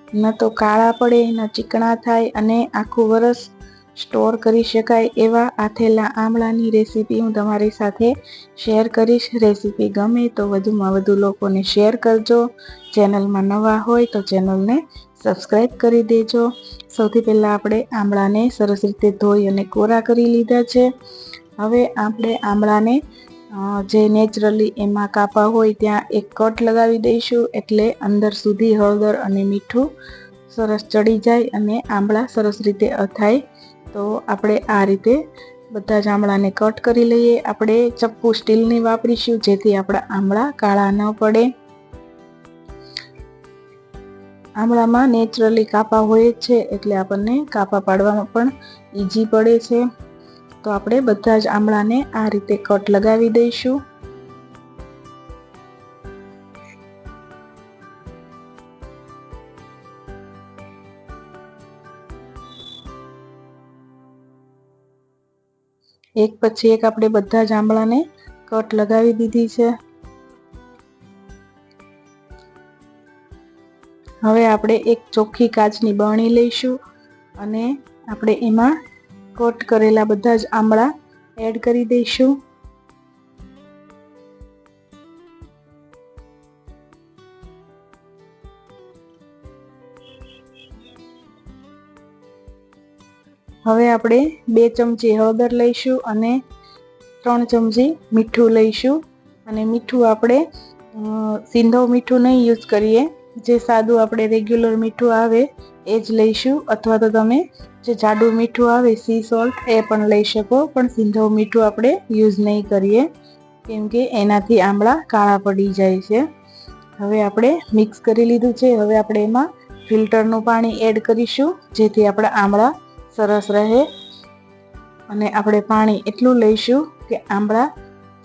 ન તો કાળા પડે ન ચીકણા થાય અને આખું વરસ સ્ટોર કરી શકાય એવા આથેલા આમળાની રેસીપી હું તમારી સાથે શેર કરીશ. રેસીપી ગમે તો વધુમાં વધુ લોકોને શેર કરજો. ચેનલમાં નવા હોય તો ચેનલને સબસ્ક્રાઈબ કરી દેજો. સૌથી પહેલાં આપણે આમળાને સરસ રીતે ધોઈ અને કોરા કરી લીધા છે. હવે આપણે આમળાને જે નેચરલી એમાં કાપા હોય ત્યાં એક કટ લગાવી દઈશું, એટલે અંદર સુધી હળદર અને મીઠું સરસ ચડી જાય અને આમળા સરસ રીતે અથાય. તો આપણે આ રીતે બધા જ આમળાને કટ કરી લઈએ. આપણે ચપ્પુ સ્ટીલની વાપરીશું જેથી આપણા આમળા કાળા ન પડે. આમળામાં નેચરલી કાપા હોય છે એટલે આપણને કાપા પાડવામાં પણ ઈઝી પડે છે. તો આપણે બધા જ આમળાને આ રીતે કટ લગાવી દઈશું. એક પછી એક આપણે બધા જ આમળાને કટ લગાવી દીધી છે. હવે આપણે એક ચોખ્ખી કાચની બરણી લઈશું અને આપણે એમાં કટ કરેલા બધા જ આમળા એડ કરી દઈશું. હવે આપણે 2 ચમચી હળદર લઈશું અને 3 ચમચી મીઠું લઈશું. અને મીઠું આપણે સિંધવ મીઠું નહીં યુઝ કરીએ, જે સાદું આપણે રેગ્યુલર મીઠું આવે એ જ લઈશું. અથવા તો તમે જે જાડું મીઠું આવે સી સોલ્ટ એ પણ લઈ શકો, પણ સિંધવ મીઠું આપણે યુઝ નહીં કરીએ કેમ કે એનાથી આમળા કાળા પડી જાય છે. હવે આપણે મિક્સ કરી લીધું છે. હવે આપણે એમાં ફિલ્ટરનું પાણી એડ કરીશું જેથી આપણા આમળા સરસ રહે. અને આપણે પાણી એટલું લઈશું કે આમળા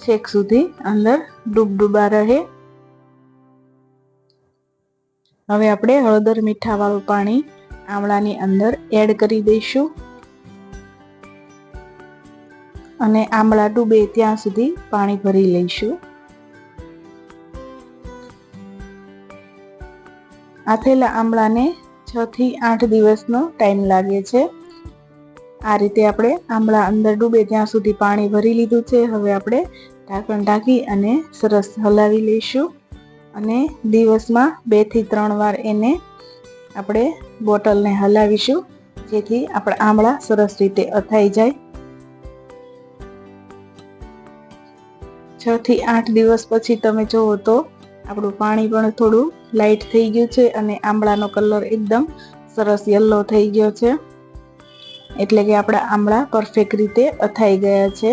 છેક સુધી અંદર ડૂબડૂબા રહે. હવે આપણે હળદર મીઠા વાળું પાણી આમળાની અંદર એડ કરી દઈશું અને આમળા ડૂબે ત્યાં સુધી પાણી ભરી લઈશું. આથેલા આમળાને 6 થી 8 દિવસનો ટાઈમ લાગે છે. આ રીતે આપણે આમળા અંદર ડૂબે ત્યાં સુધી પાણી ભરી લીધું છે. હવે આપણે ઢાંકણ ઢાંકી અને સરસ હલાવી લઈશું અને દિવસમાં 2 થી 3 વાર એને આપણે બોટલને હલાવીશું જેથી આપણા આમળા સરસ રીતે અથાઈ જાય. 6 થી 8 દિવસ પછી તમે જુઓ તો આપણું પાણી પણ થોડું લાઈટ થઈ ગયું છે અને આમળાનો કલર એકદમ સરસ યલો થઈ ગયો છે. એટલે કે આપણા આમળા પરફેક્ટ રીતે અથાઈ ગયા છે.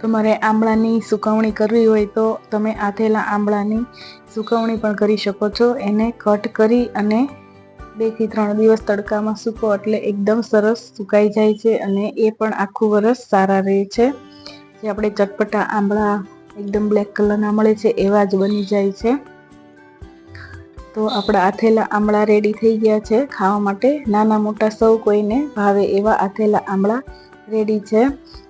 તમારે આમળાની સુકવણી કરવી હોય તો તમે આથેલા આમળાની સુકવણી પણ કરી શકો છો. એને કટ કરી અને 2 થી 3 દિવસ તડકામાં સૂકો એટલે એકદમ સરસ સુકાઈ જાય છે અને એ પણ આખું વરસ સારા રહે છે. જે આપણે ચટપટા આમળા એકદમ બ્લેક કલરના મળે છે એવા જ બની જાય છે. તો આપણા આથેલા આમળા રેડી થઈ ગયા છે ખાવા માટે. નાના મોટા સૌ કોઈને ભાવે એવા આથેલા આમળા રેડી છે.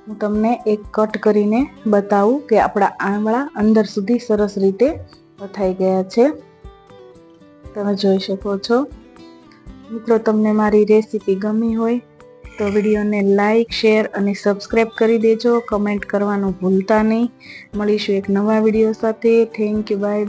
હું તમને એક કટ કરીને બતાવું કે આપણા આમળા અંદર સુધી સરસ રીતે અથાઈ ગયા છે. તમે જોઈ શકો છો. મિત્રો, તમને મારી રેસીપી ગમી હોય તો વિડીયોને લાઈક, શેર અને સબસ્ક્રાઈબ કરી દેજો. કમેન્ટ કરવાનું ભૂલતા નહીં. મળીશું એક નવા વિડીયો સાથે. Thank you. બાય.